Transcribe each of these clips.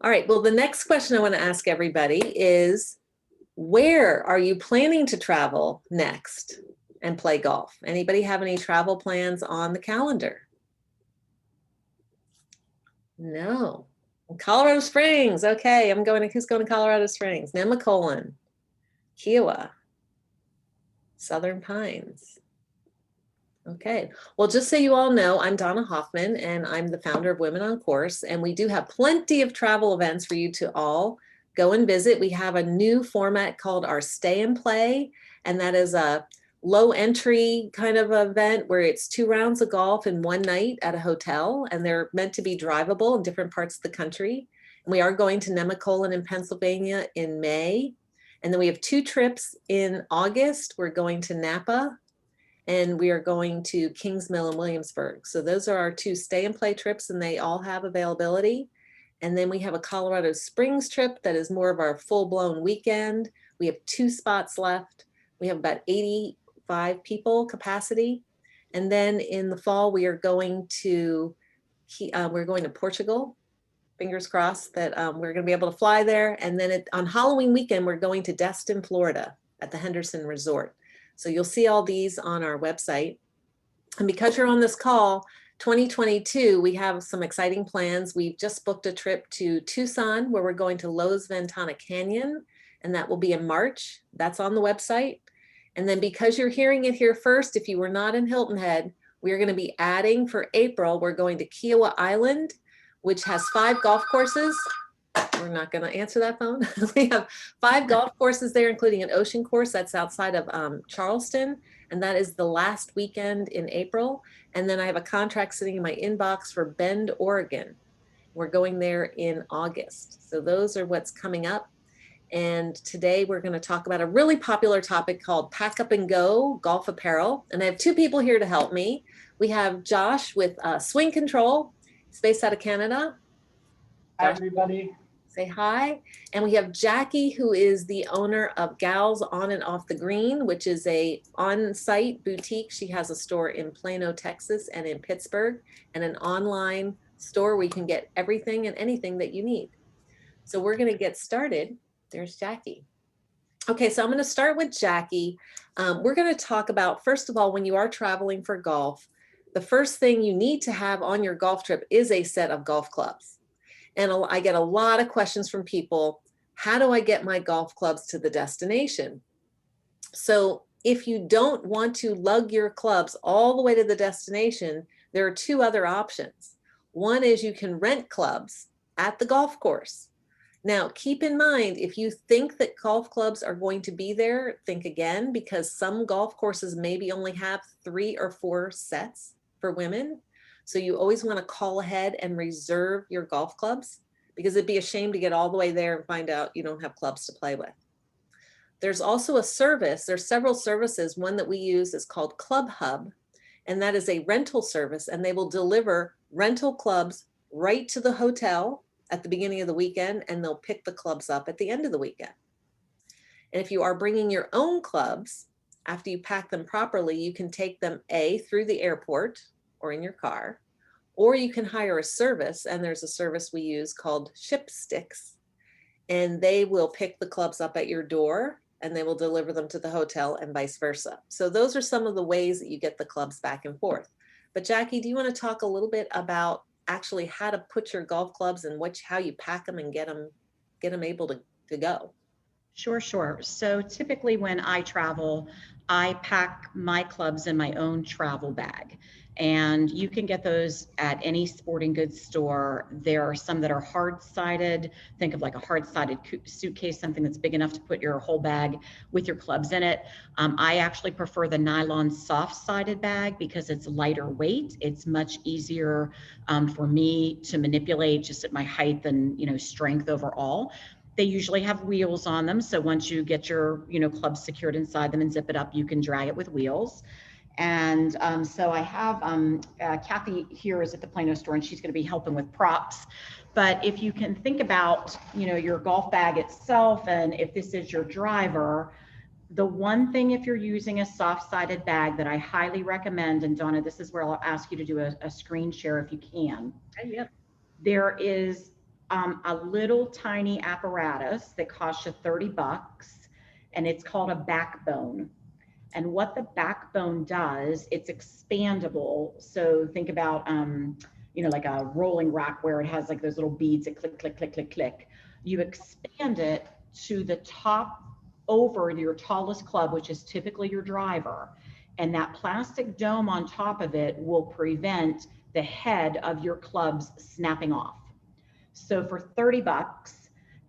All right, well, the next question I want to ask everybody is, where are you planning to travel next and play golf? Anybody have any travel plans on the calendar? No. Colorado Springs. Okay, who's going to Colorado Springs? Nemacolin, Kiowa, Southern Pines. Okay, well, just so you all know, I'm Donna Hoffman and I'm the founder of Women on Course, and we do have plenty of travel events for you to all go and visit. We have a new format called our Stay and Play, and that is a low entry kind of event where it's 2 rounds of golf in one night at a hotel, and they're meant to be drivable in different parts of the country. And we are going to Nemacolin in Pennsylvania in May. And then we have 2 trips in August. We're going to Napa, and we are going to Kings Mill and Williamsburg. So those are our 2 stay and play trips, and they all have availability. And then we have a Colorado Springs trip that is more of our full-blown weekend. We have 2 spots left. We have about 85 people capacity. And then in the fall, we are going to Portugal. Fingers crossed that we're going to be able to fly there. And then on Halloween weekend, we're going to Destin, Florida at the Henderson Resort. So you'll see all these on our website. And because you're on this call, 2022, we have some exciting plans. We've just booked a trip to Tucson where we're going to Lowe's Ventana Canyon, and that will be in March. That's on the website. And then because you're hearing it here first, if you were not in Hilton Head, we are going to be adding for April, we're going to Kiowa Island, which has 5 golf courses. We're not going to answer that phone. We have 5 golf courses there, including an ocean course that's outside of Charleston. And that is the last weekend in April. And then I have a contract sitting in my inbox for Bend, Oregon. We're going there in August. So those are what's coming up. And today we're going to talk about a really popular topic called Pack Up and Go Golf Apparel. And I have 2 people here to help me. We have Josh with Swing Control. He's based out of Canada. Hi, everybody. Say hi. And we have Jackie, who is the owner of Gals On and Off the Green, which is a on-site boutique. She has a store in Plano, Texas, and in Pittsburgh, and an online store where you can get everything and anything that you need. So we're going to get started. There's Jackie. Okay, so I'm going to start with Jackie. We're going to talk about, first of all, when you are traveling for golf, the first thing you need to have on your golf trip is a set of golf clubs. And I get a lot of questions from people. How do I get my golf clubs to the destination? So if you don't want to lug your clubs all the way to the destination, there are 2 other options. One is you can rent clubs at the golf course. Now, keep in mind, if you think that golf clubs are going to be there, think again, because some golf courses maybe only have 3 or 4 sets for women. So you always want to call ahead and reserve your golf clubs, because it'd be a shame to get all the way there and find out you don't have clubs to play with. There's also a service. There's several services. One that we use is called Club Hub, and that is a rental service, and they will deliver rental clubs right to the hotel at the beginning of the weekend, and they'll pick the clubs up at the end of the weekend. And if you are bringing your own clubs, after you pack them properly, you can take them through the airport or in your car, or you can hire a service, and there's a service we use called Ship Sticks, and they will pick the clubs up at your door and they will deliver them to the hotel and vice versa. So those are some of the ways that you get the clubs back and forth. But Jackie, do you want to talk a little bit about actually how to put your golf clubs and how you pack them and get them able to go? Sure. So typically when I travel, I pack my clubs in my own travel bag. And you can get those at any sporting goods store. There are some that are hard-sided. Think of like a hard-sided suitcase, something that's big enough to put your whole bag with your clubs in it. I actually prefer the nylon soft-sided bag because it's lighter weight. It's much easier for me to manipulate just at my height and strength overall. They usually have wheels on them. So once you get your clubs secured inside them and zip it up, you can drag it with wheels. And so I have Kathy here is at the Plano store, and she's going to be helping with props. But if you can think about, your golf bag itself, and if this is your driver, the one thing, if you're using a soft-sided bag that I highly recommend, and Donna, this is where I'll ask you to do a screen share if you can. Yep. There is a little tiny apparatus that costs you $30, and it's called a backbone. And what the backbone does, it's expandable. So think about, like a rolling rack where it has like those little beads that click, click, click, click, click. You expand it to the top over your tallest club, which is typically your driver. And that plastic dome on top of it will prevent the head of your clubs snapping off. So for $30,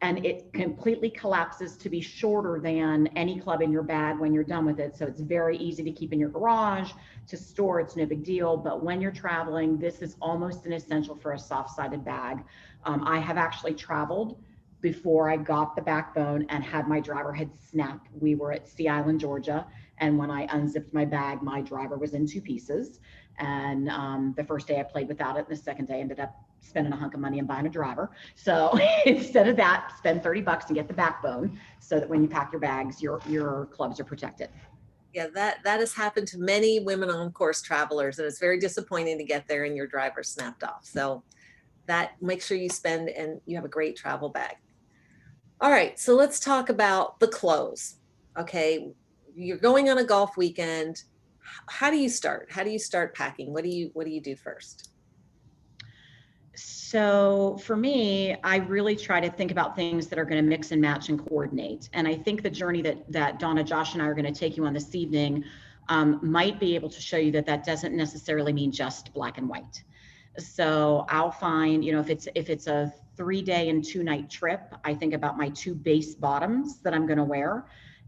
and it completely collapses to be shorter than any club in your bag when you're done with it. So it's very easy to keep in your garage, to store, it's no big deal. But when you're traveling, this is almost an essential for a soft-sided bag. I have actually traveled before I got the backbone and had my driver head snap. We were at Sea Island, Georgia. And when I unzipped my bag, my driver was in two pieces. And the first day I played without it, and the second day I ended up spending a hunk of money and buying a driver. So instead of that, spend $30 and get the backbone so that when you pack your bags, your clubs are protected. Yeah, that has happened to many women on course travelers, and it's very disappointing to get there and your driver snapped off. So that, make sure you spend and you have a great travel bag. All right, so let's talk about the clothes. Okay, you're going on a golf weekend. How do you start? How do you start packing? What do you do first? So for me, I really try to think about things that are going to mix and match and coordinate. And I think the journey that Donna, Josh, and I are going to take you on this evening might be able to show you that doesn't necessarily mean just black and white. So I'll find, if it's a 3-day and 2-night trip, I think about my 2 base bottoms that I'm going to wear,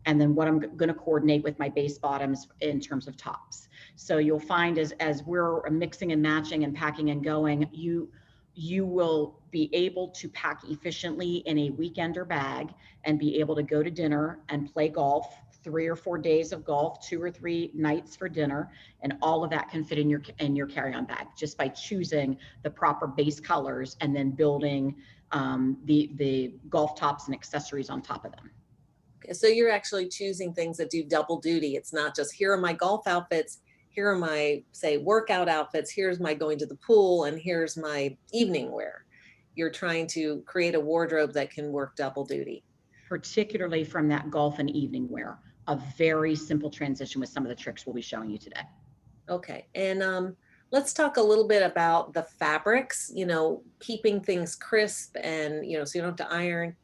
and then what I'm going to coordinate with my base bottoms in terms of tops. So you'll find as we're mixing and matching and packing and going, you will be able to pack efficiently in a weekender bag and be able to go to dinner and play golf, 3 or 4 days of golf, 2 or 3 nights for dinner, and all of that can fit in your carry-on bag just by choosing the proper base colors and then building the golf tops and accessories on top of them. Okay, so you're actually choosing things that do double duty. It's not just, here are my golf outfits, here are my, say, workout outfits, here's my going to the pool, and here's my evening wear. You're trying to create a wardrobe that can work double duty. Particularly from that golf and evening wear. A very simple transition with some of the tricks we'll be showing you today. Okay, and let's talk a little bit about the fabrics, keeping things crisp and, so you don't have to iron.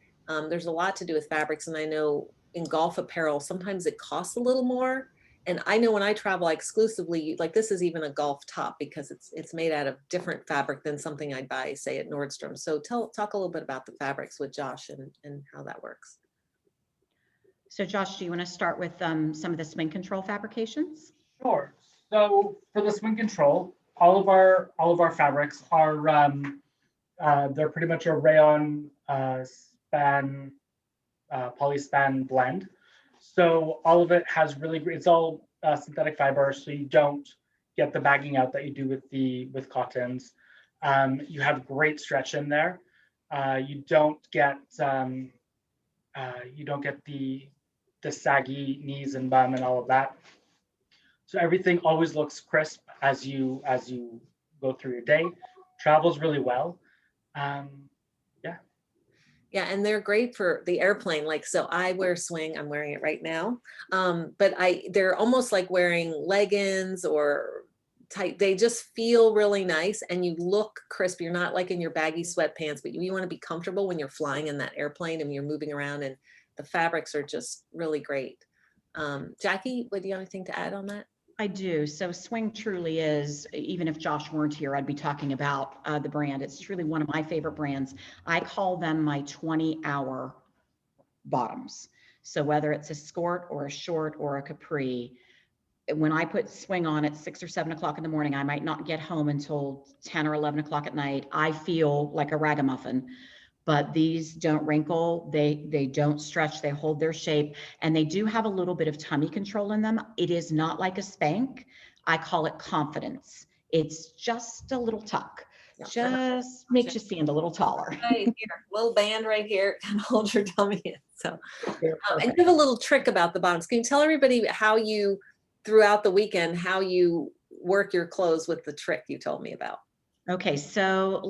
There's a lot to do with fabrics, and I know in golf apparel, sometimes it costs a little more. And I know when I travel, I exclusively, like this is even a golf top because it's made out of different fabric than something I'd buy, say, at Nordstrom. So talk a little bit about the fabrics with Josh and how that works. So Josh, do you want to start with some of the swing control fabrications? Sure. So for the swing control, all of our fabrics are they're pretty much a rayon span polyspan blend. So all of it has really great, it's all synthetic fiber, so you don't get the bagging out that you do with cottons. You have great stretch in there. You don't get the saggy knees and bum and all of that. So everything always looks crisp as you go through your day. Travels really well. Yeah, and they're great for the airplane. Like, so I wear swing, I'm wearing it right now. But they're almost like wearing leggings or tight. They just feel really nice and you look crisp. You're not like in your baggy sweatpants, but you want to be comfortable when you're flying in that airplane and you're moving around, and the fabrics are just really great. Jackie, do you have anything to add on that? I do. So swing truly is, even if Josh weren't here, I'd be talking about the brand. It's truly one of my favorite brands. I call them my 20-hour bottoms. So whether it's a skirt or a short or a capri, when I put swing on at 6 or 7 o'clock in the morning, I might not get home until 10 or 11 o'clock at night. I feel like a ragamuffin. But these don't wrinkle, they don't stretch, they hold their shape, and they do have a little bit of tummy control in them. It is not like a spank. I call it confidence. It's just a little tuck. Just makes you stand a little taller. Right here, little band right here can hold your tummy in. So, and you have a little trick about the bottoms. Can you tell everybody how throughout the weekend, how you work your clothes with the trick you told me about? Okay, so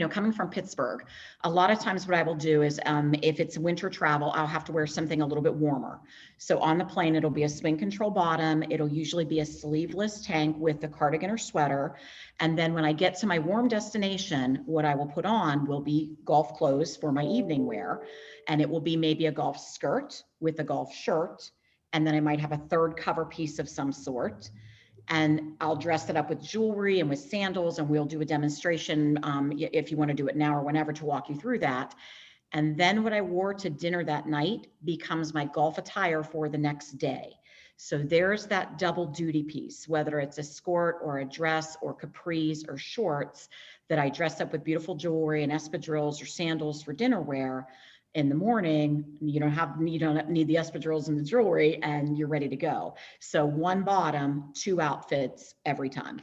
coming from Pittsburgh, a lot of times what I will do is if it's winter travel, I'll have to wear something a little bit warmer. So on the plane, it'll be a swing control bottom. It'll usually be a sleeveless tank with a cardigan or sweater. And then when I get to my warm destination, what I will put on will be golf clothes for my evening wear. And it will be maybe a golf skirt with a golf shirt. And then I might have a third cover piece of some sort. And I'll dress it up with jewelry and with sandals, and we'll do a demonstration if you want to do it now or whenever to walk you through that. And then what I wore to dinner that night becomes my golf attire for the next day. So there's that double duty piece, whether it's a skirt or a dress or capris or shorts that I dress up with beautiful jewelry and espadrilles or sandals for dinner wear. In the morning, you don't need the espadrilles and the jewelry, and you're ready to go. So one bottom, two outfits every time.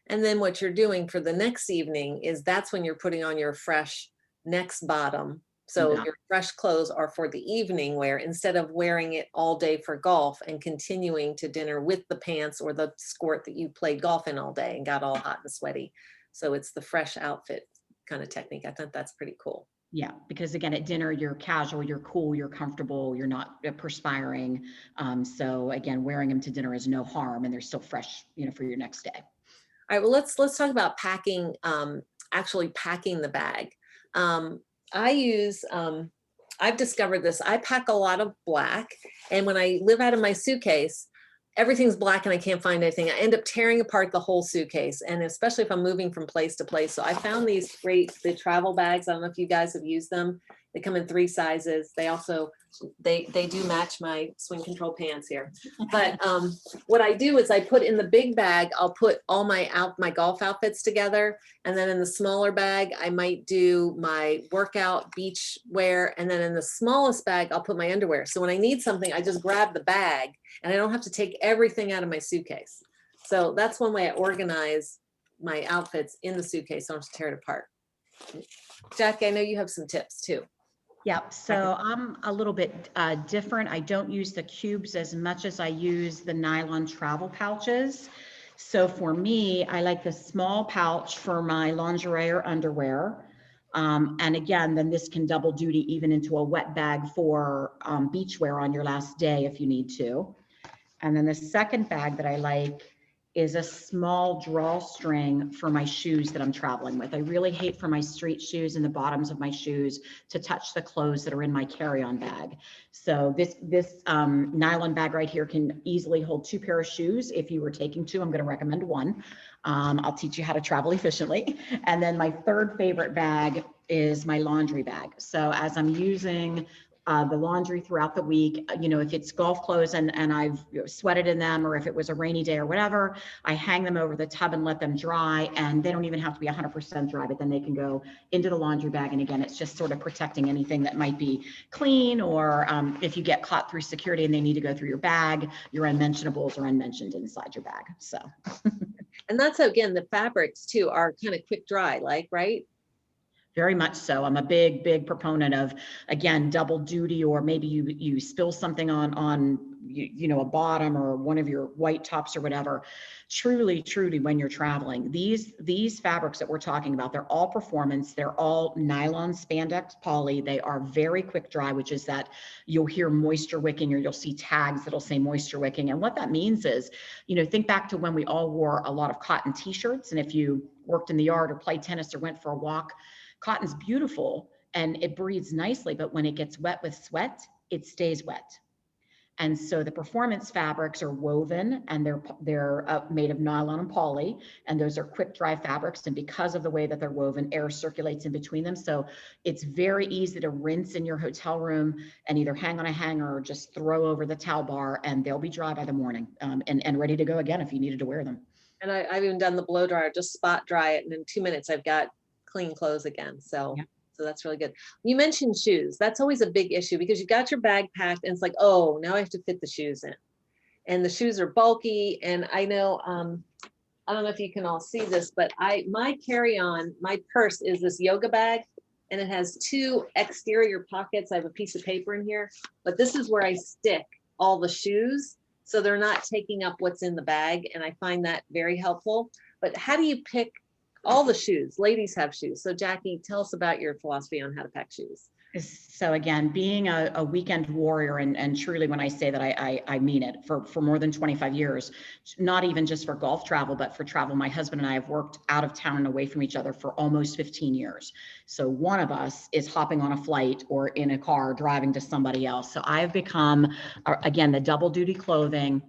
And then what you're doing for the next evening is that's when you're putting on your fresh next bottom. So Yeah. your fresh clothes are for the evening wear instead of wearing it all day for golf and continuing to dinner with the pants or the skirt that you played golf in all day and got all hot and sweaty. So it's the fresh outfit kind of technique. I think that's pretty cool. Yeah, because again, at dinner, you're casual, you're cool, you're comfortable, you're not perspiring. So again, wearing them to dinner is no harm, and they're still fresh, for your next day. All right, well, let's talk about packing, actually packing the bag. I've discovered this. I pack a lot of black, and when I live out of my suitcase, everything's black and I can't find anything. I end up tearing apart the whole suitcase, and especially if I'm moving from place to place. So I found these the travel bags. I don't know if you guys have used them. They come in 3 sizes. They also, they do match my swing control pants here. But what I do is I put in the big bag, I'll put all my golf outfits together. And then in the smaller bag, I might do my workout beach wear. And then in the smallest bag, I'll put my underwear. So when I need something, I just grab the bag and I don't have to take everything out of my suitcase. So that's one way I organize my outfits in the suitcase. So I don't have to tear it apart. Jackie, I know you have some tips too. Yeah, so I'm a little bit different. I don't use the cubes as much as I use the nylon travel pouches. So for me, I like the small pouch for my lingerie or underwear. And again, then this can double duty even into a wet bag for beach wear on your last day if you need to. And then the second bag that I like is a small drawstring for my shoes that I'm traveling with. I really hate for my street shoes and the bottoms of my shoes to touch the clothes that are in my carry-on bag. So this nylon bag right here can easily hold 2 pair of shoes. If you were taking 2, I'm going to recommend 1. I'll teach you how to travel efficiently. And then my third favorite bag is my laundry bag. So as I'm using the laundry throughout the week, if it's golf clothes and I've sweated in them, or if it was a rainy day or whatever, I hang them over the tub and let them dry, and they don't even have to be 100% dry, but then they can go into the laundry bag. And again, it's just sort of protecting anything that might be clean, or if you get caught through security and they need to go through your bag, your unmentionables are unmentioned inside your bag. So. And that's, again, the fabrics too are kind of quick dry, right? Very much so. I'm a big proponent of, again, double duty, or maybe you spill something on a bottom or one of your white tops or whatever. Truly, when you're traveling, these fabrics that we're talking about, they're all performance. They're all nylon spandex poly. They are very quick dry, which is that you'll hear moisture wicking, or you'll see tags that'll say moisture wicking. And what that means is, think back to when we all wore a lot of cotton t-shirts. And if you worked in the yard or played tennis or went for a walk, cotton's beautiful and it breathes nicely, but when it gets wet with sweat, it stays wet. And so the performance fabrics are woven, and they're made of nylon and poly, and those are quick dry fabrics. And because of the way that they're woven, air circulates in between them. So it's very easy to rinse in your hotel room and either hang on a hanger or just throw over the towel bar, and they'll be dry by the morning and ready to go again if you needed to wear them. And I've even done the blow dryer, just spot dry it, and in 2 minutes I've got clean clothes again. So, yeah. So that's really good. You mentioned shoes. That's always a big issue because you got your bag packed and it's like, oh, now I have to fit the shoes in. And the shoes are bulky. And I know, I don't know if you can all see this, but my carry-on, my purse is this yoga bag, and it has 2 exterior pockets. I have a piece of paper in here, but this is where I stick all the shoes, so they're not taking up what's in the bag. And I find that very helpful. But how do you pick all the shoes? Ladies have shoes. So Jackie, tell us about your philosophy on how to pack shoes. So again, being a weekend warrior, and truly when I say that, I mean it, for more than 25 years, not even just for golf travel, but for travel. My husband and I have worked out of town and away from each other for almost 15 years. So one of us is hopping on a flight or in a car driving to somebody else. So I've become, again, the double duty clothing.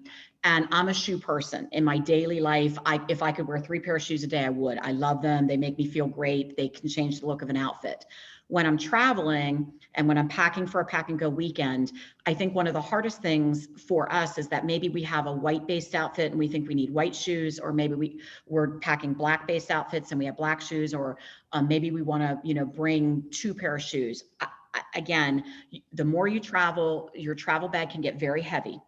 And I'm a shoe person in my daily life. If I could wear 3 pair of shoes a day, I would. I love them. They make me feel great. They can change the look of an outfit. When I'm traveling and when I'm packing for a pack and go weekend, I think one of the hardest things for us is that maybe we have a white based outfit and we think we need white shoes, or maybe we're packing black based outfits and we have black shoes, or maybe we want to, bring 2 pair of shoes. Again, the more you travel, your travel bag can get very heavy.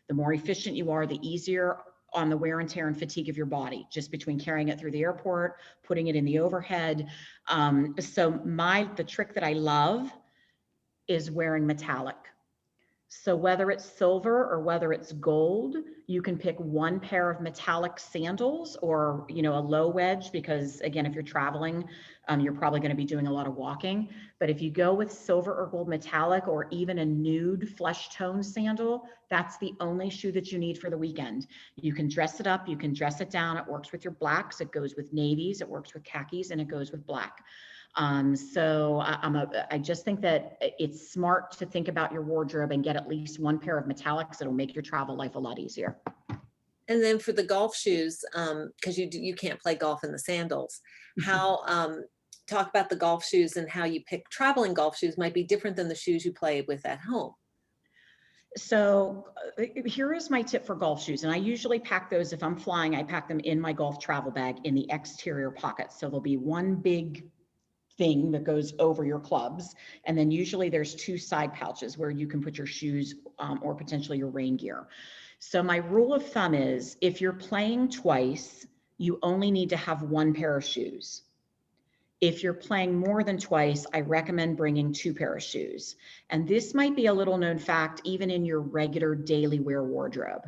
The more efficient you are, the easier on the wear and tear and fatigue of your body, just between carrying it through the airport, putting it in the overhead. So the trick that I love is wearing metallic. So whether it's silver or whether it's gold, you can pick 1 pair of metallic sandals, or, a low wedge, because again, if you're traveling, you're probably going to be doing a lot of walking. But if you go with silver or gold metallic, or even a nude flesh tone sandal, that's the only shoe that you need for the weekend. You can dress it up, you can dress it down. It works with your blacks, it goes with navies, it works with khakis, and it goes with black. So I just think that it's smart to think about your wardrobe and get at least 1 pair of metallics. It'll make your travel life a lot easier. And then for the golf shoes, because you can't play golf in the sandals, how talk about the golf shoes and how you pick traveling golf shoes might be different than the shoes you play with at home. So here is my tip for golf shoes. And I usually pack those, if I'm flying, I pack them in my golf travel bag in the exterior pocket. So there'll be one big thing that goes over your clubs. And then usually there's 2 side pouches where you can put your shoes or potentially your rain gear. So my rule of thumb is, if you're playing twice, you only need to have 1 pair of shoes. If you're playing more than twice, I recommend bringing 2 pair of shoes. And this might be a little known fact, even in your regular daily wear wardrobe.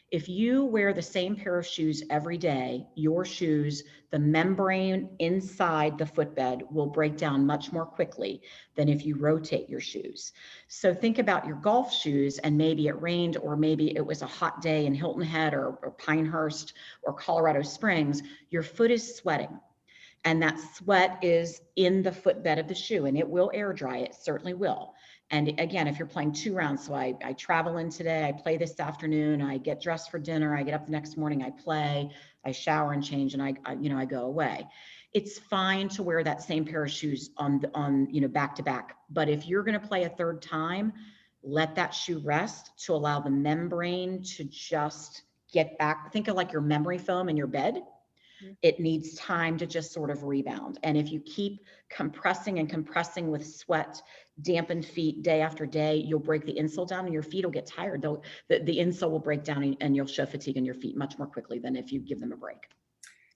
If you wear the same pair of shoes every day, your shoes, the membrane inside the footbed will break down much more quickly than if you rotate your shoes. So think about your golf shoes, and maybe it rained, or maybe it was a hot day in Hilton Head or Pinehurst or Colorado Springs. Your foot is sweating, and that sweat is in the footbed of the shoe, and it will air dry. It certainly will. And again, if you're playing 2 rounds, so I travel in today, I play this afternoon, I get dressed for dinner, I get up the next morning, I play, I shower and change, and I go away. It's fine to wear that same pair of shoes on back to back. But if you're going to play a 3rd time, let that shoe rest to allow the membrane to just get back. Think of like your memory foam in your bed. It needs time to just sort of rebound. And if you keep compressing and compressing with sweat, dampened feet day after day, you'll break the insole down and your feet will get tired. The insole will break down and you'll show fatigue in your feet much more quickly than if you give them a break.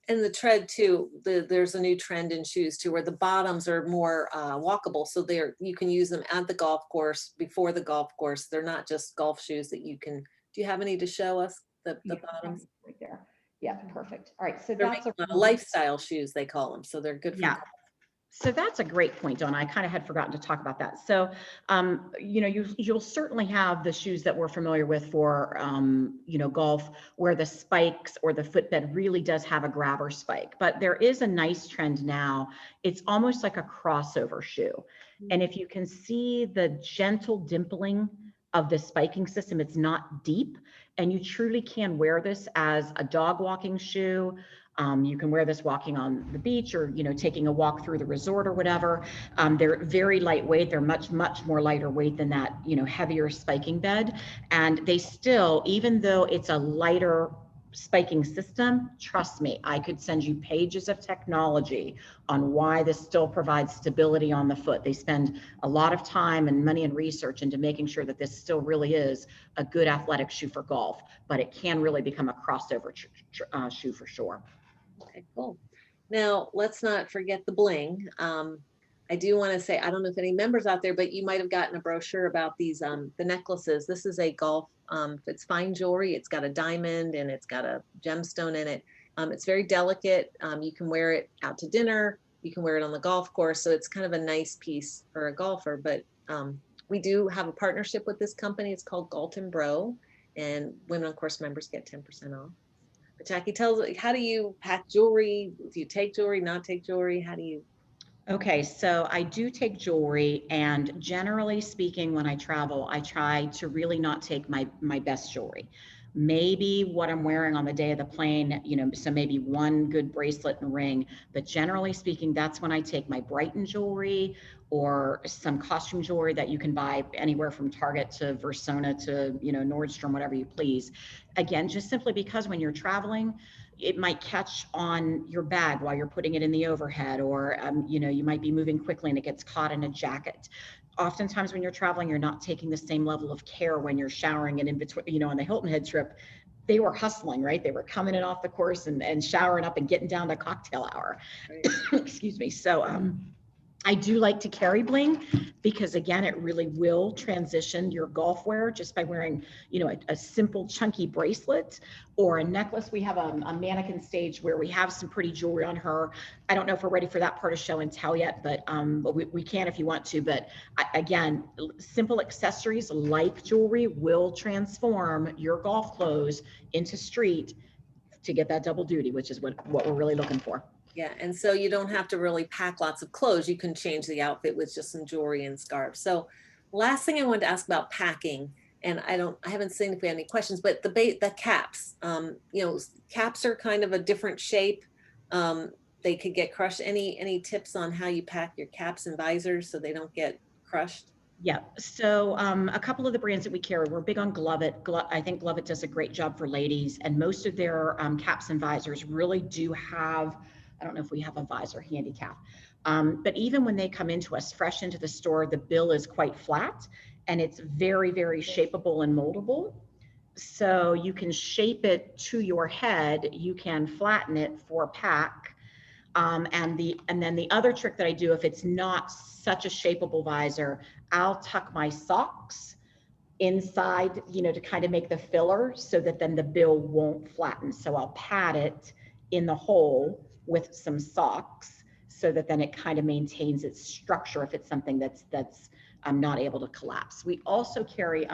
And the tread too, there's a new trend in shoes too, where the bottoms are more walkable. So you can use them at the golf course, before the golf course. They're not just golf shoes that you can. Do you have any to show us, the bottoms? Right there. Yeah, perfect. All right, so They're that's a lifestyle shoes, they call them. So they're good for golf. So that's a great point, Donna. I kind of had forgotten to talk about that. So, you'll certainly have the shoes that we're familiar with for, golf, where the spikes or the footbed really does have a grabber spike. But there is a nice trend now. It's almost like a crossover shoe. And if you can see the gentle dimpling of the spiking system, it's not deep, and you truly can wear this as a dog walking shoe. You can wear this walking on the beach, or taking a walk through the resort or whatever. They're very lightweight. They're much more lighter weight than that heavier spiking bed, and they still, even though it's a lighter spiking system, trust me, I could send you pages of technology on why this still provides stability on the foot. They spend a lot of time and money and research into making sure that this still really is a good athletic shoe for golf, but it can really become a crossover shoe for sure. Okay, cool. Now let's not forget the bling. I do want to say, I don't know if any members out there, but you might have gotten a brochure about these, the necklaces. This is a golf, it's fine jewelry. It's got a diamond and it's got a gemstone in it. It's very delicate. You can wear it out to dinner. You can wear it on the golf course. So it's kind of a nice piece for a golfer. But we do have a partnership with this company. It's called Galton Bro, and women on course members get 10% off. But Jackie, tell us, how do you pack jewelry? Do you take jewelry, not take jewelry? How do you? Okay, so I do take jewelry, and generally speaking, when I travel, I try to really not take my best jewelry. Maybe what I'm wearing on the day of the plane, you know, so maybe one good bracelet and ring, but generally speaking, that's when I take my Brighton jewelry or some costume jewelry that you can buy anywhere from Target to Versona to, you know, Nordstrom, whatever you please. Again, just simply because when you're traveling, it might catch on your bag while you're putting it in the overhead, or you know, you might be moving quickly and it gets caught in a jacket. Oftentimes when you're traveling, you're not taking the same level of care when you're showering, and in between, you know, on the Hilton Head trip, they were hustling, right? They were coming in off the course and showering up and getting down to cocktail hour. Right. Excuse me. So I do like to carry bling because, again, it really will transition your golf wear just by wearing, you know, a simple chunky bracelet or a necklace. We have a mannequin stage where we have some pretty jewelry on her. I don't know if we're ready for that part of show and tell yet, but we can if you want to. But again, simple accessories like jewelry will transform your golf clothes into street to get that double duty, which is what we're really looking for. Yeah, and so you don't have to really pack lots of clothes. You can change the outfit with just some jewelry and scarves. So last thing I wanted to ask about packing, and I haven't seen if we have any questions, but the caps, you know, caps are kind of a different shape. They could get crushed. Any tips on how you pack your caps and visors so they don't get crushed? Yeah, so a couple of the brands that we carry, we're big on Gloveit. I think Gloveit does a great job for ladies, and most of their caps and visors really do have, I don't know if we have a visor handicap, but even when they come into us fresh into the store, the bill is quite flat and it's very, very shapeable and moldable. So you can shape it to your head, you can flatten it for pack. And then the other trick that I do, if it's not such a shapeable visor, I'll tuck my socks inside, you know, to kind of make the filler so that then the bill won't flatten. So I'll pad it in the hole with some socks so that then it kind of maintains its structure if it's something that's not able to collapse. We also carry,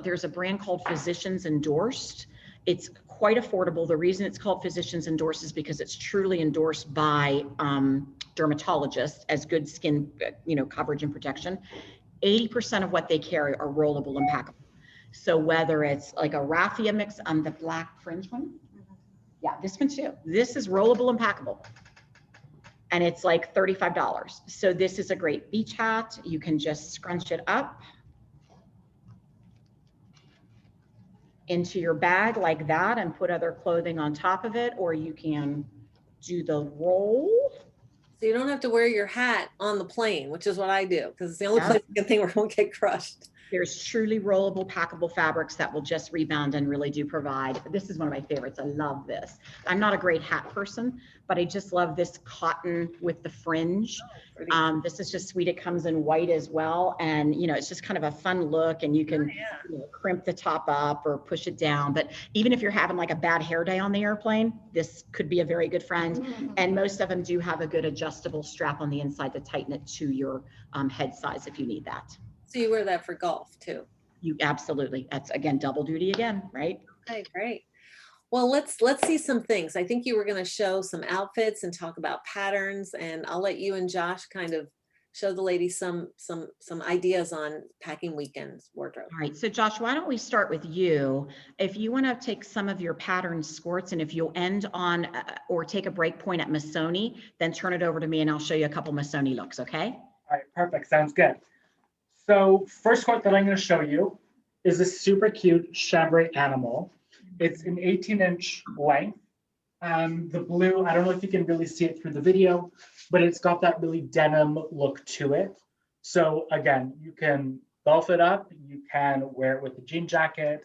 there's a brand called Physicians Endorsed. It's quite affordable. The reason it's called Physicians Endorsed is because it's truly endorsed by dermatologists as good skin, you know, coverage and protection. 80% of what they carry are rollable and packable. So whether it's like a raffia mix on the black fringe one, yeah, this one too. This is rollable and packable, and it's like $35. So this is a great beach hat. You can just scrunch it up into your bag like that and put other clothing on top of it, or you can do the roll. So you don't have to wear your hat on the plane, which is what I do, because it's the only place I can think where it won't get crushed. There's truly rollable, packable fabrics that will just rebound and really do provide. This is one of my favorites. I love this. I'm not a great hat person, but I just love this cotton with the fringe. This is just sweet. It comes in white as well. And, you know, it's just kind of a fun look, and you can you know, crimp the top up or push it down. But even if you're having like a bad hair day on the airplane, this could be a very good friend. And most of them do have a good adjustable strap on the inside to tighten it to your head size if you need that. So you wear that for golf too? You absolutely. That's, again, double duty again, right? Okay, great. Well, let's see some things. I think you were going to show some outfits and talk about patterns, and I'll let you and Josh kind of show the ladies some ideas on packing weekends wardrobe. All right. So Josh, why don't we start with you? If you want to take some of your pattern skirts, and if you'll end on or take a break point at Missoni, then turn it over to me and I'll show you a couple Missoni looks. Okay. All right, perfect. Sounds good. So first skirt that I'm going to show you is a super cute chambray animal. It's an 18-inch length. The blue, I don't know if you can really see it through the video, but it's got that really denim look to it. So again, you can golf it up. You can wear it with a jean jacket,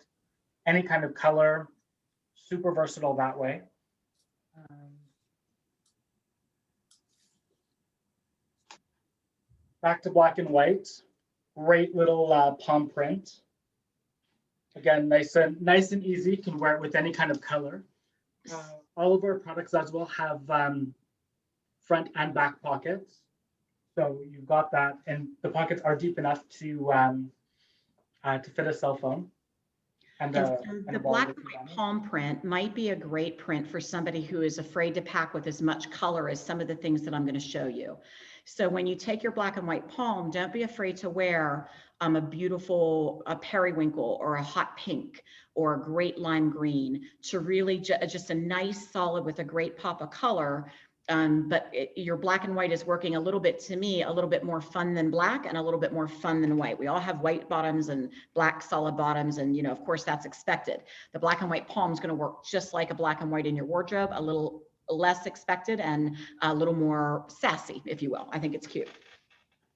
any kind of color, super versatile that way. Back to black and white. Great little palm print. Again, nice and easy. You can wear it with any kind of color. All of our products as well have front and back pockets. So you've got that, and the pockets are deep enough to fit a cell phone. And So and the a black wallet and if you white want it. palm print might be a great print for somebody who is afraid to pack with as much color as some of the things that I'm going to show you. So when you take your black and white palm, don't be afraid to wear a beautiful periwinkle or a hot pink or a great lime green to really just a nice solid with a great pop of color. But your black and white is working a little bit, to me, a little bit more fun than black and a little bit more fun than white. We all have white bottoms and black solid bottoms. And, you know, of course, that's expected. The black and white palm is going to work just like a black and white in your wardrobe, a little less expected and a little more sassy, if you will. I think it's cute.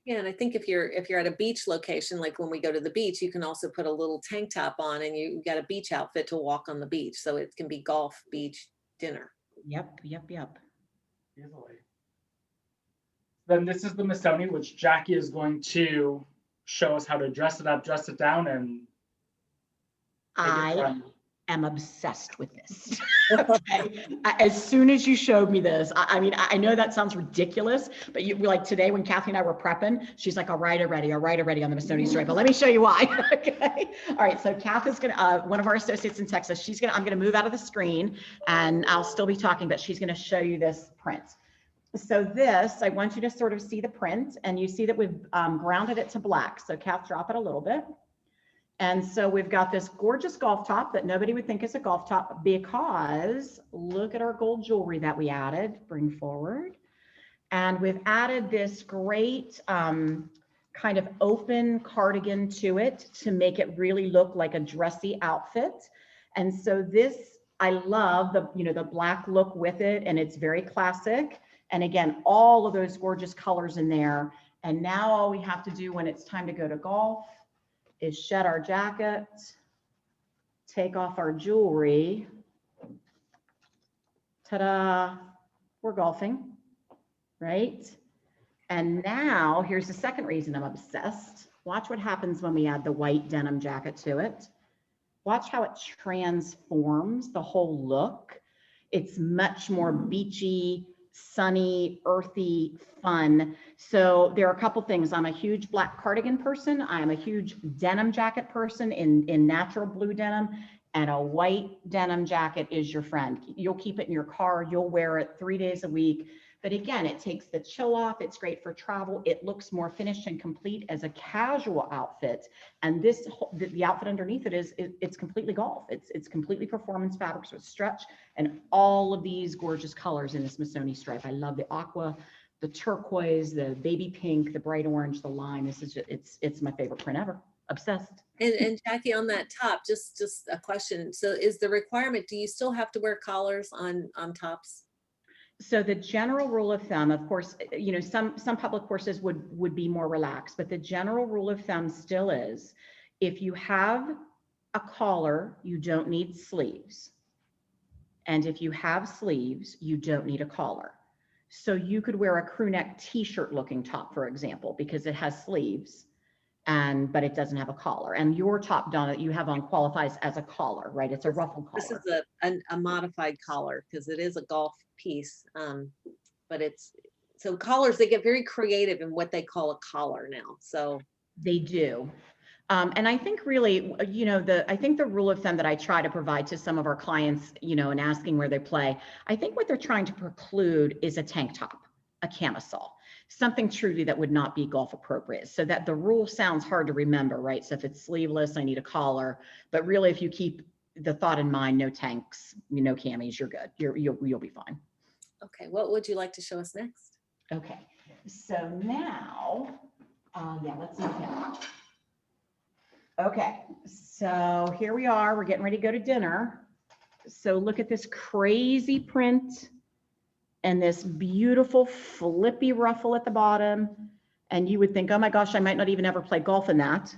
Yeah, and I think if you're at a beach location, like when we go to the beach, you can also put a little tank top on and you got a beach outfit to walk on the beach. So it can be golf, beach, dinner. Yep. Easily. Then this is the Missoni, which Jackie is going to show us how to dress it up, dress it down, and make it I fun. am obsessed with this. Okay. As soon as you showed me this, I mean, I know that sounds ridiculous, but you like today when Kathy and I were prepping, she's like, all right, already on the Missoni stripe, but let me show you why. Okay. All right. So Kath is going to, one of our associates in Texas, I'm going to move out of the screen and I'll still be talking, but she's going to show you this print. So this, I want you to sort of see the print and you see that we've grounded it to black. So Kath, drop it a little bit. And so we've got this gorgeous golf top that nobody would think is a golf top because look at our gold jewelry that we added, bring forward. And we've added this great kind of open cardigan to it to make it really look like a dressy outfit. And so this, I love the, you know, the black look with it, and it's very classic. And again, all of those gorgeous colors in there. And now all we have to do when it's time to go to golf is shed our jacket, take off our jewelry. Ta-da, we're golfing, right? And now here's the second reason I'm obsessed. Watch what happens when we add the white denim jacket to it. Watch how it transforms the whole look. It's much more beachy, sunny, earthy, fun. So there are a couple things. I'm a huge black cardigan person. I'm a huge denim jacket person in natural blue denim, and a white denim jacket is your friend. You'll keep it in your car. You'll wear it 3 days a week. But again, it takes the chill off. It's great for travel. It looks more finished and complete as a casual outfit. And this, the outfit underneath it it's completely golf. It's completely performance fabrics with stretch and all of these gorgeous colors in this Missoni stripe. I love the aqua, the turquoise, the baby pink, the bright orange, the lime. This is just, it's my favorite print ever. Obsessed. And Jackie, on that top, just a question. So is the requirement, do you still have to wear collars on tops? So the general rule of thumb, of course, you know, some public courses would be more relaxed, but the general rule of thumb still is, if you have a collar, you don't need sleeves. And if you have sleeves, you don't need a collar. So you could wear a crew neck t-shirt looking top, for example, because it has sleeves, but it doesn't have a collar. And your top, Donna, that you have on qualifies as a collar, right? It's a ruffle collar. This is a modified collar because it is a golf piece, but it's, so collars, they get very creative in what they call a collar now. So they do. And I think really, you know, I think the rule of thumb that I try to provide to some of our clients, you know, and asking where they play, I think what they're trying to preclude is a tank top, a camisole, something truly that would not be golf appropriate. So that the rule sounds hard to remember, right? So if it's sleeveless, I need a collar, but really if you keep the thought in mind, no tanks, no camis, you're good. You'll be fine. Okay, what would you like to show us next? Okay, so now, yeah, let's move him. Okay, so here we are. We're getting ready to go to dinner. So look at this crazy print and this beautiful flippy ruffle at the bottom. And you would think, oh my gosh, I might not even ever play golf in that.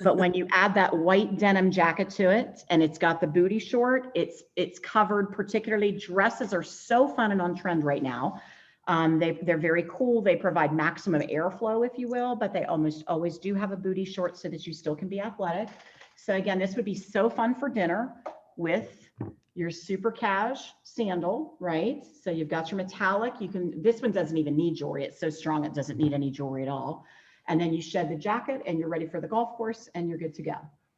But when you add that white denim jacket to it, and it's got the booty short, it's covered. Particularly dresses are so fun and on trend right now. They're very cool. They provide maximum airflow, if you will, but they almost always do have a booty short so that you still can be athletic. So again, this would be so fun for dinner. with your super cash sandal, right? So you've got your metallic. This one doesn't even need jewelry. It's so strong, it doesn't need any jewelry at all. And then you shed the jacket and you're ready for the golf course and you're good to go.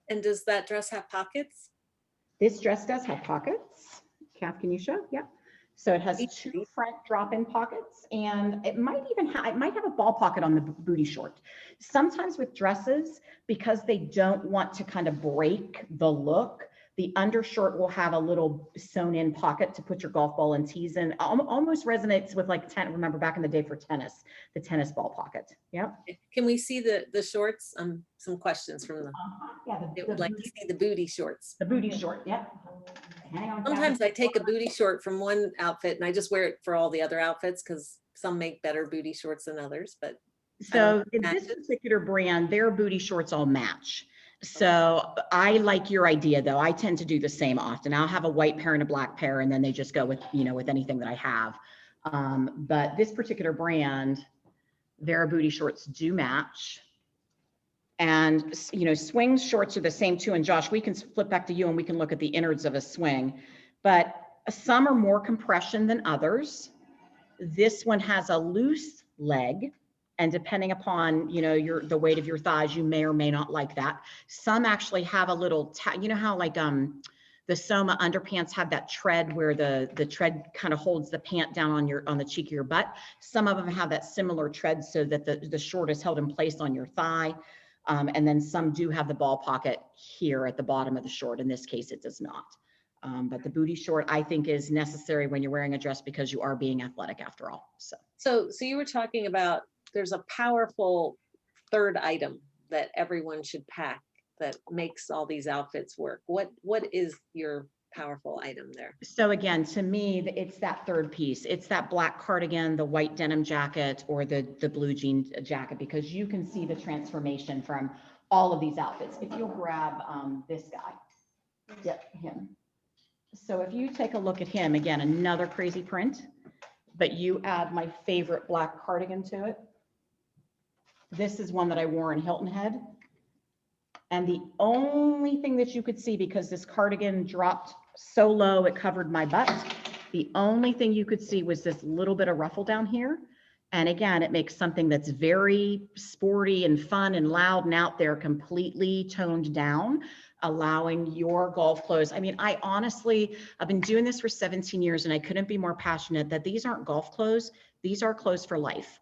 And does that dress have pockets? This dress does have pockets. Kath, can you show? Yeah. So it has 2 front drop-in pockets, and it might have a ball pocket on the booty short. Sometimes with dresses, because they don't want to kind of break the look, the undershort will have a little sewn-in pocket to put your golf ball and tees in. Almost resonates with like remember back in the day for tennis, the tennis ball pocket. Yep. Can we see the shorts? Some questions from the. Yeah, They would like to see the booty shorts. The booty short. Yep. Hang on. Sometimes I take a booty short from one outfit and I just wear it for all the other outfits because some make better booty shorts than others. But so in this particular brand, their booty shorts all match. So I like your idea though. I tend to do the same often. I'll have a white pair and a black pair, and then they just go with, with anything that I have. But this particular brand, their booty shorts do match. And, swing shorts are the same too. And Josh, we can flip back to you and we can look at the innards of a swing, but some are more compression than others. This one has a loose leg, and depending upon, the weight of your thighs, you may or may not like that. Some actually have a little, how like the Soma underpants have that tread where the tread kind of holds the pant down on the cheek of your butt. Some of them have that similar tread so that the short is held in place on your thigh. And then some do have the ball pocket here at the bottom of the short. In this case, it does not. But the booty short, I think, is necessary when you're wearing a dress because you are being athletic after all. So you were talking about there's a powerful third item that everyone should pack that makes all these outfits work. What is your powerful item there? So again, to me, it's that third piece. It's that black cardigan, the white denim jacket, or the blue jean jacket, because you can see the transformation from all of these outfits. If you'll grab this guy, yep, him. So if you take a look at him, again, another crazy print, but you add my favorite black cardigan to it. This is one that I wore in Hilton Head. And the only thing that you could see, because this cardigan dropped so low, it covered my butt, the only thing you could see was this little bit of ruffle down here. And again, it makes something that's very sporty and fun and loud and out there completely toned down, allowing your golf clothes. I mean, I've been doing this for 17 years and I couldn't be more passionate that these aren't golf clothes. These are clothes for life.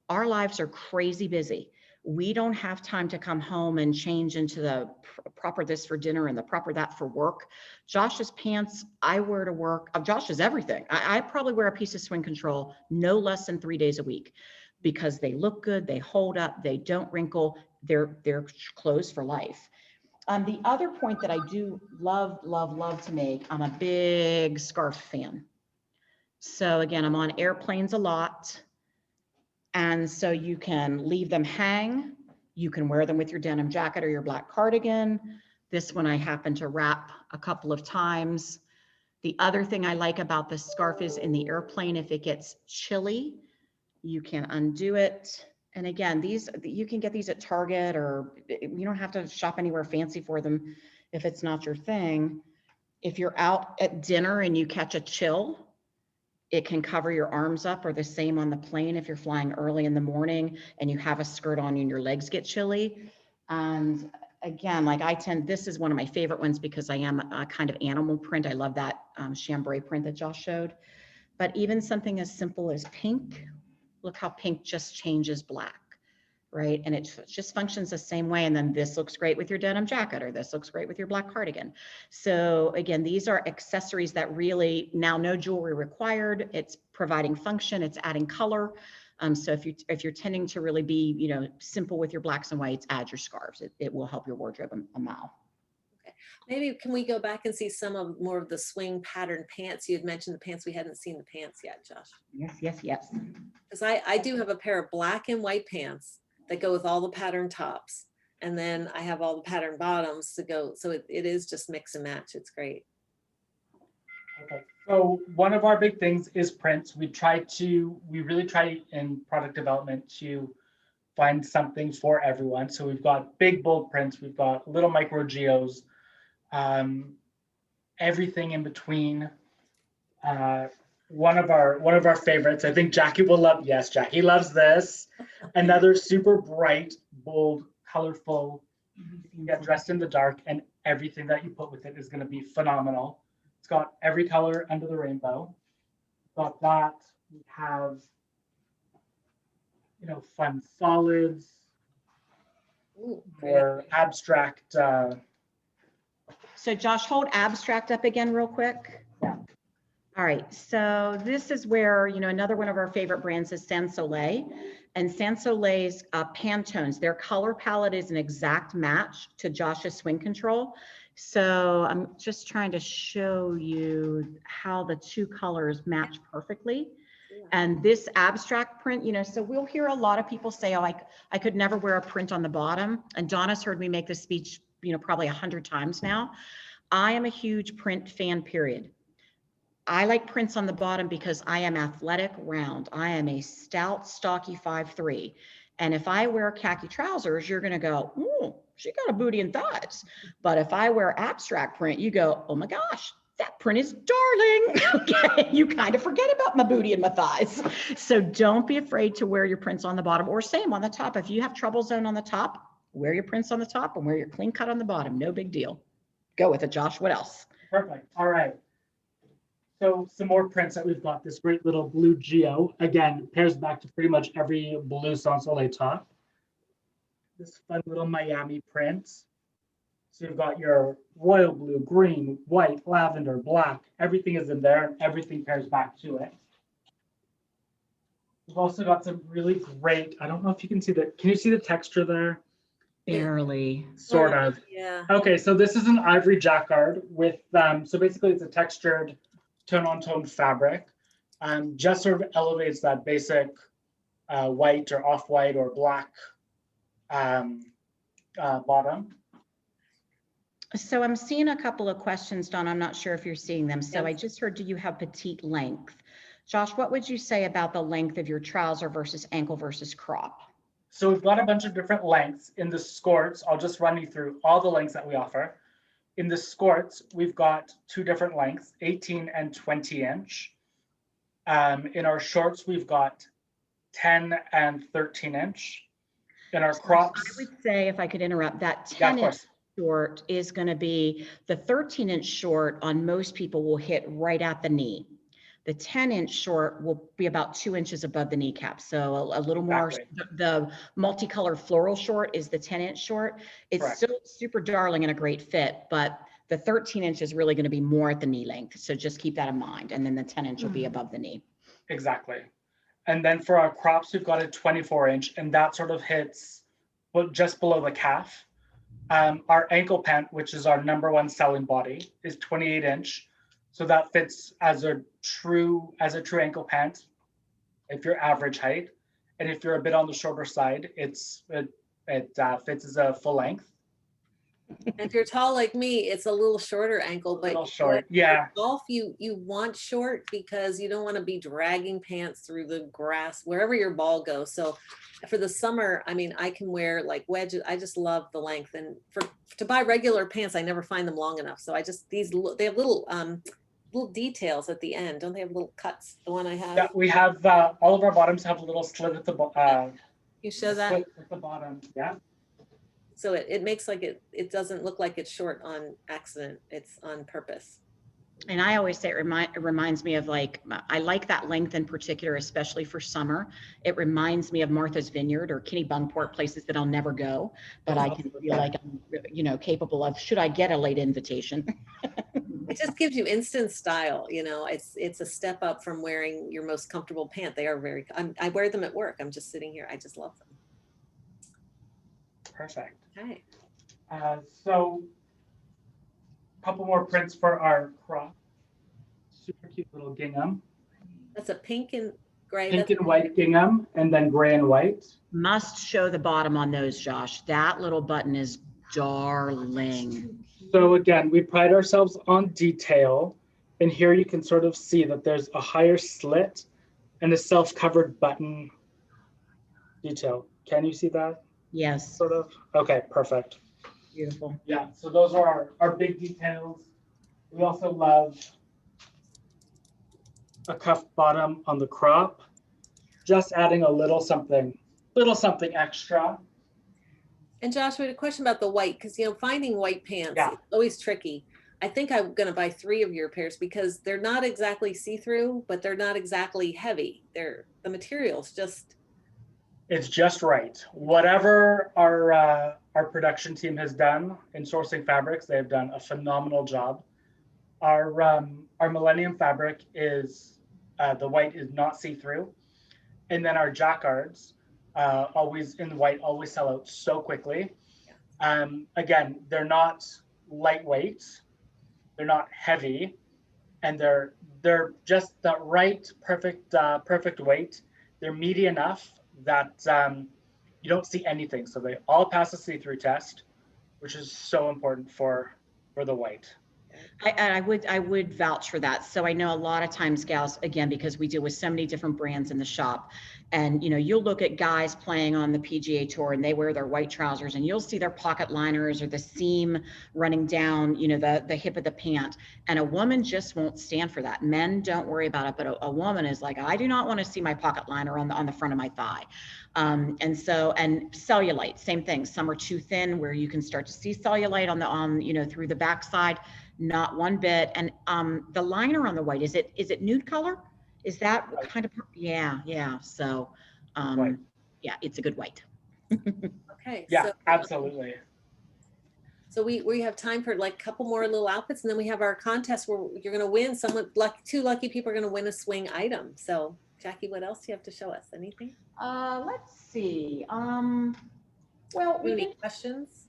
Our lives are crazy busy. We don't have time to come home and change into the proper this for dinner and the proper that for work. Josh's pants I wear to work. Josh's everything. I probably wear a piece of swing control no less than 3 days a week because they look good, they hold up, they don't wrinkle, they're clothes for life. The other point that I do love to make, I'm a big scarf fan. So again, I'm on airplanes a lot. And so you can leave them hang. You can wear them with your denim jacket or your black cardigan. This one I happen to wrap a couple of times. The other thing I like about this scarf is in the airplane, if it gets chilly, you can undo it. And again, you can get these at Target, or you don't have to shop anywhere fancy for them if it's not your thing. If you're out at dinner and you catch a chill, it can cover your arms up, or the same on the plane if you're flying early in the morning and you have a skirt on and your legs get chilly. And again, this is one of my favorite ones because I am a kind of animal print. I love that chambray print that Josh showed. But even something as simple as pink, look how pink just changes black, right? And it just functions the same way. And then this looks great with your denim jacket, or this looks great with your black cardigan. So again, these are accessories that really, now no jewelry required. It's providing function, it's adding color. So if you're tending to really be, simple with your blacks and whites, add your scarves. It will help your wardrobe a mile. Okay. Maybe can we go back and see more of the swing pattern pants? You had mentioned the pants. We hadn't seen the pants yet, Josh. Yes. Because I do have a pair of black and white pants that go with all the pattern tops. And then I have all the pattern bottoms to go. So it is just mix and match. It's great. Okay. So one of our big things is prints. We really try in product development to find something for everyone. So we've got big bold prints. We've got little micro geos. everything in between. One of our favorites, I think Jackie will love. Yes, Jackie loves this. Another super bright, bold, colorful. You can get dressed in the dark, and everything that you put with it is going to be phenomenal. It's got every color under the rainbow. Got that. We have, fun solids Ooh, or abstract. So Josh, hold abstract up again real quick. Yeah. All right, so this is where, another one of our favorite brands is Sans Soleil. And Sans Soleil's Pantones, their color palette is an exact match to Josh's swing control. So I'm just trying to show you how the two colors match perfectly. And this abstract print, so we'll hear a lot of people say, oh, I could never wear a print on the bottom. And Donna's heard me make this speech, probably 100 times now. I am a huge print fan, period. I like prints on the bottom because I am athletic, round. I am a stout, stocky 5'3". And if I wear khaki trousers, you're going to go, oh, she got a booty and thighs. But if I wear abstract print, you go, oh my gosh, that print is darling. Okay, you kind of forget about my booty and my thighs. So don't be afraid to wear your prints on the bottom, or same on the top. If you have trouble zone on the top, wear your prints on the top and wear your clean cut on the bottom. No big deal. Go with it, Josh. What else? Perfect. All right. So some more prints that we've got. This great little blue Geo. Again, pairs back to pretty much every blue Sans Soleil top. This fun little Miami print. So you've got your royal blue, green, white, lavender, black. Everything is in there, and everything pairs back to it. We've also got some really great, I don't know if you can see that. Can you see the texture there? Barely. Sort of. Yeah. Okay, so this is an ivory jacquard with, so basically it's a textured tone-on-tone fabric. Just sort of elevates that basic white or off-white or black bottom. So I'm seeing a couple of questions, Dawn. I'm not sure if you're seeing them. So Yes. I just heard, do you have petite length? Josh, what would you say about the length of your trouser versus ankle versus crop? So we've got a bunch of different lengths in the skirts. I'll just run you through all the lengths that we offer. In the skirts, we've got two different lengths, 18 and 20 inch. In our shorts, we've got 10 and 13 inch. In our crops, I would say, if I could interrupt, that 10 inch short is going to be the 13 inch short on most people will hit right at the knee. The 10 inch short will be about 2 inches above the kneecap. So a little more, the multicolored floral short is the 10 inch short. It's Correct. Still super darling and a great fit, but the 13 inch is really going to be more at the knee length. So just keep that in mind. And then the 10 inch will be above the knee. Exactly. And then for our crops, we've got a 24 inch, and that sort of hits just below the calf. Our ankle pant, which is our #1 selling body, is 28 inch. So that fits as a true ankle pant if you're average height. And if you're a bit on the shorter side, it fits as a full length. If you're tall like me, it's a little shorter ankle, but little short, yeah. Golf, you want short because you don't want to be dragging pants through the grass wherever your ball goes. So for the summer, I mean, I can wear like wedges. I just love the length. And to buy regular pants, I never find them long enough. So they have little details at the end. Don't they have little cuts? The one I have. Yeah, we have all of our bottoms have a little slit at the bottom. You show that at the bottom, yeah. So it makes like it doesn't look like it's short on accident. It's on purpose. And I always say it reminds me of I like that length in particular, especially for summer. It reminds me of Martha's Vineyard or Kennebunkport, places that I'll never go, but I can feel like I'm, capable of, should I get a late invitation. It just gives you instant style. It's a step up from wearing your most comfortable pant. They are I wear them at work. I'm just sitting here. I just love them. Perfect. Okay. So a couple more prints for our crop. Super cute little gingham. That's a pink and gray. Pink and white gingham, and then gray and white. Must show the bottom on those, Josh. That little button is darling. So again, we pride ourselves on detail. And here you can sort of see that there's a higher slit and a self-covered button detail. Can you see that? Yes. Sort of. Okay, perfect. Beautiful. Yeah, so those are our big details. We also love a cuff bottom on the crop, just adding a little something extra. And Josh, we had a question about the white, because finding white pants Yeah. is always tricky. I think I'm gonna buy 3 of your pairs because they're not exactly see-through, but they're not exactly heavy. The material's just It's just right. Whatever our production team has done in sourcing fabrics, they've done a phenomenal job. Our Millennium fabric is the white is not see-through, and then our jacquards, always in white, always sell out so quickly. Again, they're not lightweight, they're not heavy, and they're just the right perfect weight. They're meaty enough that you don't see anything, so they all pass the see-through test, which is so important for the white. I would vouch for that. So I know a lot of times gals, again, because we deal with so many different brands in the shop, and you'll look at guys playing on the PGA Tour and they wear their white trousers and you'll see their pocket liners or the seam running down, the hip of the pant. And a woman just won't stand for that. Men don't worry about it, but a woman is like, I do not want to see my pocket liner on the front of my thigh. And cellulite, same thing. Some are too thin where you can start to see cellulite on through the backside. Not one bit. And the liner on the white, is it nude color? Is that what kind of, yeah. So, yeah, it's a good white. okay. Yeah, absolutely. So we have time for like a couple more little outfits, and then we have our contest where you're going to win. Two lucky people are going to win a swing item. So Jackie, what else do you have to show us? Anything? Let's see. Well, Any questions?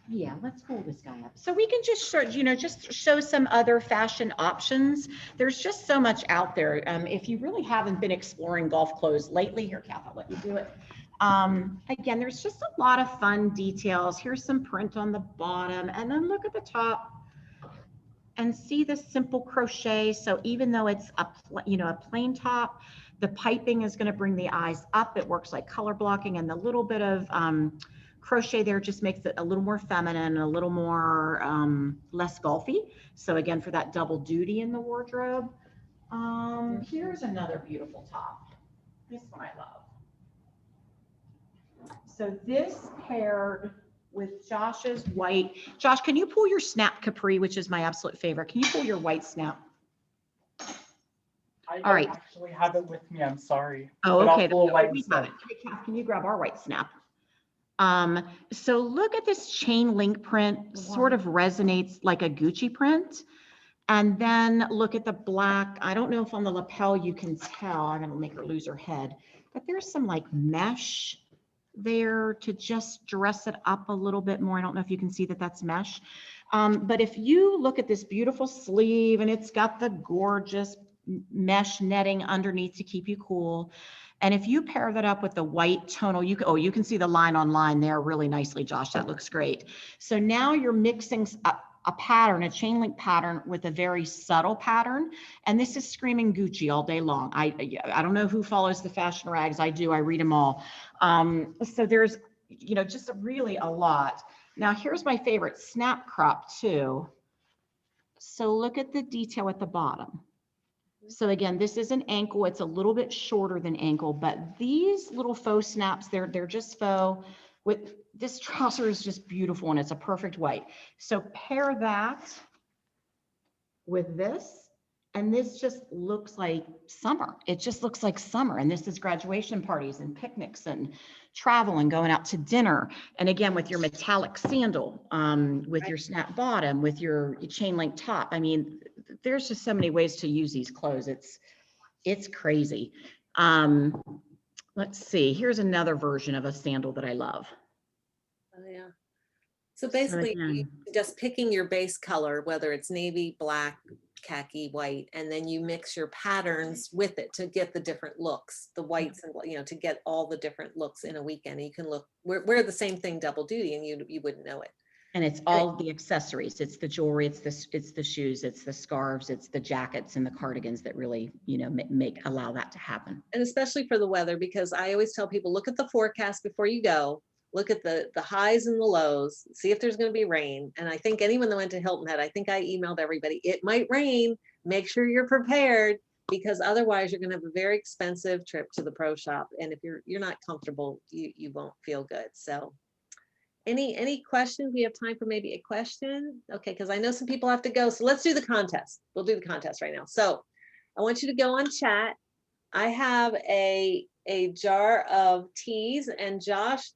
Yeah, let's pull this guy up. So we can just show, just show some other fashion options. There's just so much out there. If you really haven't been exploring golf clothes lately, here, Kath, I'll let you do it. Again, there's just a lot of fun details. Here's some print on the bottom, and then look at the top and see the simple crochet. So even though it's a plain top, the piping is going to bring the eyes up. It works like color blocking, and the little bit of crochet there just makes it a little more feminine, a little more less golfy. So again, for that double duty in the wardrobe. Here's another beautiful top. This one I love. So this paired with Josh's white. Josh, can you pull your snap capri, which is my absolute favorite? Can you pull your white snap? I don't actually have it with me. I'm sorry. Oh, okay. Can you grab our white snap? So look at this chain link print, sort of resonates like a Gucci print. And then look at the black. I don't know if on the lapel you can tell. I'm going to make her lose her head. But there's some like mesh there to just dress it up a little bit more. I don't know if you can see that that's mesh. But if you look at this beautiful sleeve, and it's got the gorgeous mesh netting underneath to keep you cool. And if you pair that up with the white tonal, you can see the line on line there really nicely, Josh. That looks great. So now you're mixing a pattern, a chain link pattern with a very subtle pattern. And this is screaming Gucci all day long. I don't know who follows the fashion rags. I do, I read them all. So there's, just really a lot. Now here's my favorite, snap crop too. So look at the detail at the bottom. So again, this is an ankle. It's a little bit shorter than ankle, but these little faux snaps, they're just faux. With this trouser is just beautiful, and it's a perfect white. So pair that with this, and this just looks like summer. It just looks like summer. And this is graduation parties and picnics and travel and going out to dinner. And again, with your metallic sandal, with your snap bottom, with your chain link top. I mean, there's just so many ways to use these clothes. It's crazy. Let's see, here's another version of a sandal that I love. Oh yeah. So basically just picking your base color, whether it's navy, black, khaki, white, and then you mix your patterns with it to get the different looks, the whites, and to get all the different looks in a weekend. And you can wear the same thing double duty, and you wouldn't know it. And it's all the accessories. It's the jewelry, it's the shoes, it's the scarves, it's the jackets and the cardigans that really, allow that to happen. And especially for the weather, because I always tell people, look at the forecast before you go. look at the highs and the lows, see if there's going to be rain. And I think anyone that went to Hilton Head, I think I emailed everybody, it might rain. Make sure you're prepared, because otherwise you're going to have a very expensive trip to the pro shop. And if you're not comfortable, you won't feel good. So any questions? We have time for maybe a question. Okay, because I know some people have to go. So let's do the contest. We'll do the contest right now. So I want you to go on chat. I have a jar of teas, and Josh,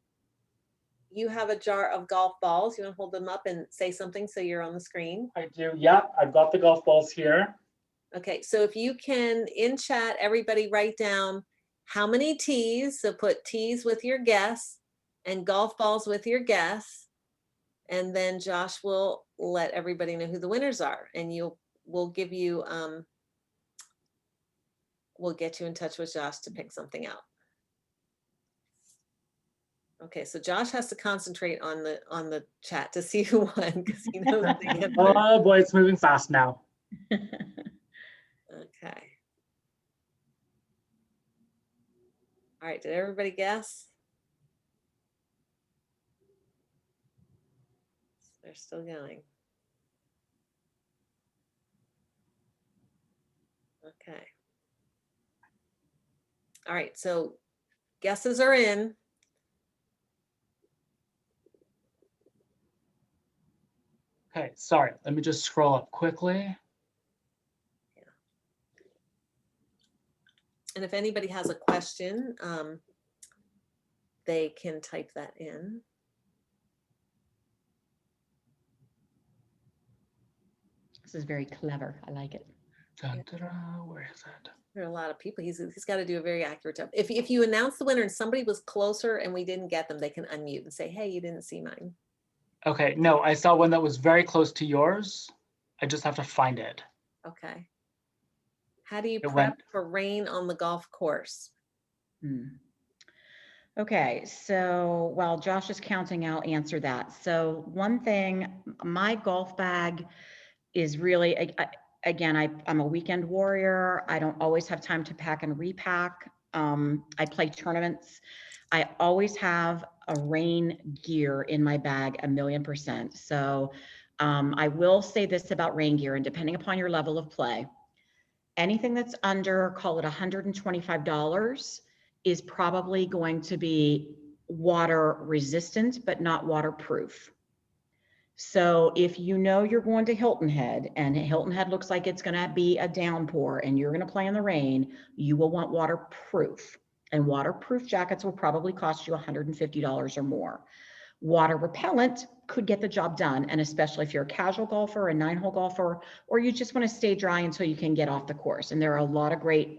you have a jar of golf balls. You want to hold them up and say something so you're on the screen? I do. Yeah, I've got the golf balls here. Okay, so if you can, in chat, everybody write down how many teas. So put teas with your guess and golf balls with your guess. And then Josh will let everybody know who the winners are. And we'll give you, we'll get you in touch with Josh to pick something out. Okay, so Josh has to concentrate on the chat to see who won, because he knows the answer. Oh boy, it's moving fast now. Okay. All right, did everybody guess? They're still going. Okay. All right, so guesses are in. Okay, sorry, let me just scroll up quickly. And if anybody has a question, they can type that in. This is very clever. I like it. Dun, dun, dun, where is it? There are a lot of people. He's got to do a very accurate job. If you announce the winner and somebody was closer and we didn't get them, they can unmute and say, hey, you didn't see mine. Okay, no, I saw one that was very close to yours. I just have to find it. Okay. How do you It prep went- for rain on the golf course? Okay, so while Josh is counting, I'll answer that. So one thing, my golf bag is really, again, I'm a weekend warrior. I don't always have time to pack and repack. I play tournaments. I always have a rain gear in my bag, 1,000,000%. So I will say this about rain gear, and depending upon your level of play, anything that's under, call it $125, is probably going to be water resistant, but not waterproof. So if you know you're going to Hilton Head and Hilton Head looks like it's going to be a downpour and you're going to play in the rain, you will want waterproof. And waterproof jackets will probably cost you $150 or more. Water repellent could get the job done, and especially if you're a casual golfer, a 9-hole golfer, or you just want to stay dry until you can get off the course. And there are a lot of great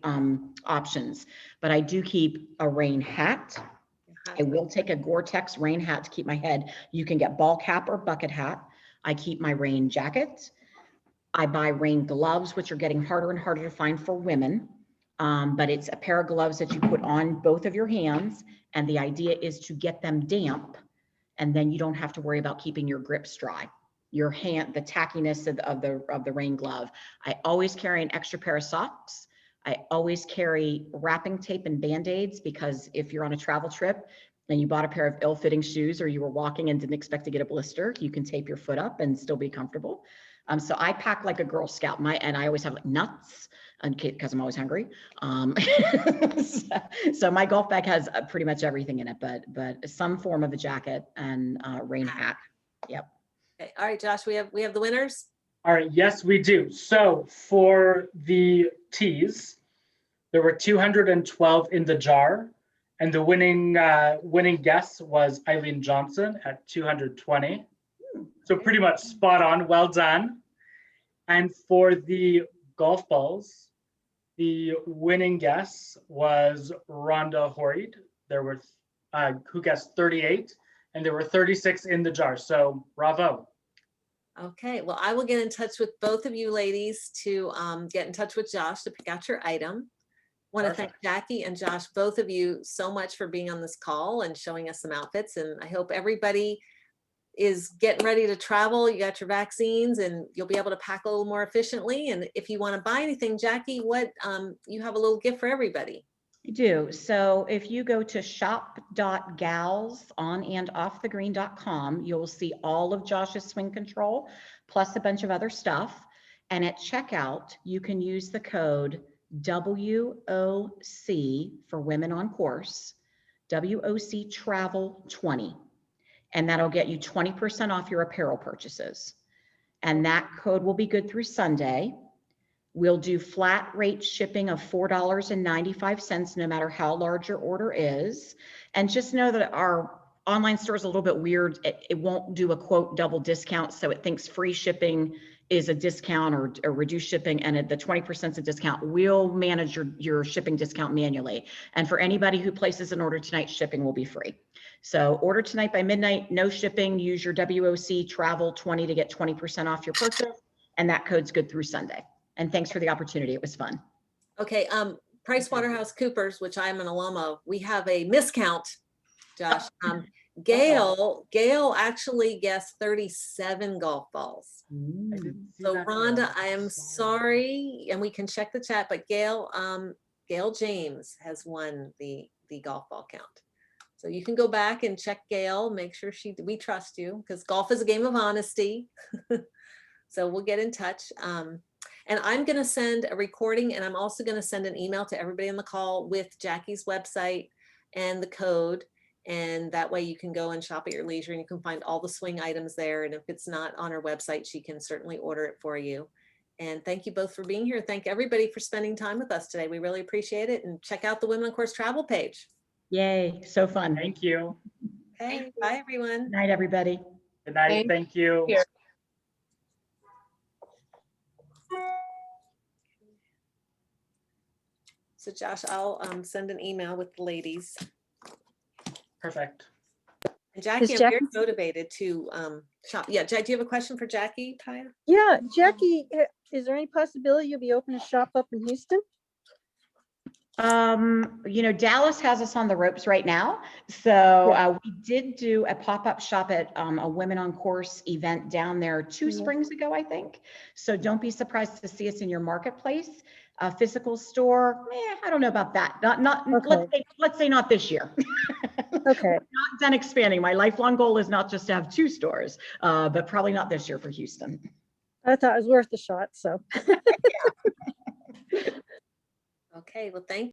options, but I do keep a rain hat. I will take a Gore-Tex rain hat to keep my head. You can get ball cap or bucket hat. I keep my rain jacket. I buy rain gloves, which are getting harder and harder to find for women. But it's a pair of gloves that you put on both of your hands. And the idea is to get them damp. And then you don't have to worry about keeping your grips dry. Your hand, the tackiness of the rain glove. I always carry an extra pair of socks. I always carry wrapping tape and Band-Aids, because if you're on a travel trip and you bought a pair of ill-fitting shoes, or you were walking and didn't expect to get a blister, you can tape your foot up and still be comfortable. So I pack like a Girl Scout. And I always have like nuts, because I'm always hungry. So my golf bag has pretty much everything in it, but some form of a jacket and rain hat. Yep. Okay. All right, Josh, we have the winners. All right, yes, we do. So for the teas, there were 212 in the jar, and the winning guess was Eileen Johnson at 220. So pretty much spot on, well done. And for the golf balls, the winning guess was Rhonda Horrid. There were who guessed 38, and there were 36 in the jar. So bravo. Okay, well, I will get in touch with both of you ladies to get in touch with Josh to pick out your item. I want to thank Jackie and Josh, both of you, so much for being on this call and showing us some outfits. And I hope everybody is getting ready to travel. You got your vaccines and you'll be able to pack a little more efficiently. And if you want to buy anything, Jackie, what you have a little gift for everybody. I do. So if you go to shop.gals.onandoffthegreen.com, you'll see all of Josh's swing control plus a bunch of other stuff. And at checkout, you can use the code WOC for women on course, WOC Travel 20. And that'll get you 20% off your apparel purchases. And that code will be good through Sunday. We'll do flat rate shipping of $4.95, no matter how large your order is. And just know that our online store is a little bit weird. It won't do a quote double discount. So it thinks free shipping is a discount or reduced shipping, and the 20% is a discount. We'll manage your shipping discount manually. And for anybody who places an order tonight, shipping will be free. So order tonight by midnight, no shipping, use your WOC Travel 20 to get 20% off your purchase. And that code's good through Sunday. And thanks for the opportunity. It was fun. Okay, PricewaterhouseCoopers, which I'm an alum of, we have a miscount, Josh. Gail actually guessed 37 golf balls. So Rhonda, I am sorry, and we can check the chat, but Gail James has won the golf ball count. So you can go back and check Gail, make sure we trust you, because golf is a game of honesty. So we'll get in touch. And I'm going to send a recording, and I'm also going to send an email to everybody on the call with Jackie's website and the code. And that way you can go and shop at your leisure, and you can find all the swing items there. And if it's not on her website, she can certainly order it for you. And thank you both for being here. Thank everybody for spending time with us today. We really appreciate it. And check out the Women on Course travel page. Yay, so fun. Thank you. Okay, bye everyone. Good night, everybody. Good night. Thank you. Here. So Josh, I'll send an email with the ladies. Perfect. And Jackie, Is I'm very motivated to shop. Yeah, Jack, do you have a question for Jackie, Paya? Yeah, Jackie, is there any possibility you'll be open a shop up in Houston? You know, Dallas has us on the ropes right now. So we did do a pop-up shop at a Women on Course event down there 2 springs ago, I think. So don't be surprised to see us in your marketplace. A physical store, I don't know about that. Not Okay. let's say not this year. Okay. Not done expanding. My lifelong goal is not just to have 2 stores, but probably not this year for Houston. I thought it was worth a shot, so. Okay, well, thank